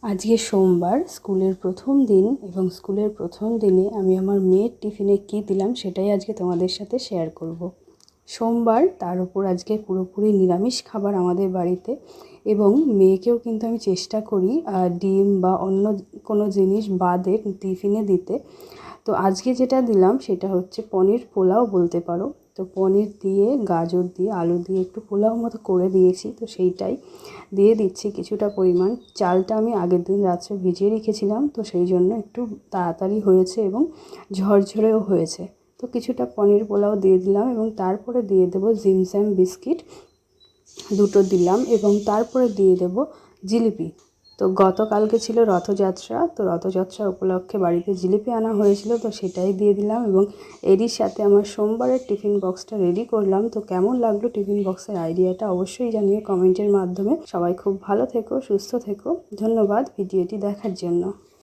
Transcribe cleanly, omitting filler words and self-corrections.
আজকে সোমবার, স্কুলের প্রথম দিন এবং স্কুলের প্রথম দিনে আমি আমার মেয়ের টিফিনে কী দিলাম সেটাই আজকে তোমাদের সাথে শেয়ার করব। সোমবার, তার উপর আজকে পুরোপুরি নিরামিষ খাবার আমাদের বাড়িতে, এবং মেয়েকেও কিন্তু আমি চেষ্টা করি ডিম বা অন্য কোনো জিনিস বাদে টিফিনে দিতে। তো আজকে যেটা দিলাম সেটা হচ্ছে পনির পোলাও বলতে পারো। তো পনির দিয়ে, গাজর দিয়ে, আলু দিয়ে একটু পোলাও মতো করে দিয়েছি, তো সেইটাই দিয়ে দিচ্ছি কিছুটা পরিমাণ। চালটা আমি আগের দিন রাত্রে ভিজিয়ে রেখেছিলাম, তো সেই জন্য একটু তাড়াতাড়ি হয়েছে এবং ঝরঝরেও হয়েছে। তো কিছুটা পনির পোলাও দিয়ে দিলাম এবং তারপরে দিয়ে দেবো জিমস্যাম বিস্কিট দুটো দিলাম, এবং তারপরে দিয়ে দেবো জিলিপি। তো গতকালকে ছিল রথযাত্রা, তো রথযাত্রা উপলক্ষে বাড়িতে জিলিপি আনা হয়েছিল, তো সেটাই দিয়ে দিলাম এবং এরই সাথে আমার সোমবারের টিফিন বক্সটা রেডি করলাম। তো কেমন লাগলো টিফিন বক্সের আইডিয়াটা অবশ্যই জানিয়ে কমেন্টের মাধ্যমে। সবাই খুব ভালো থেকো, সুস্থ থেকো। ধন্যবাদ ভিডিওটি দেখার জন্য।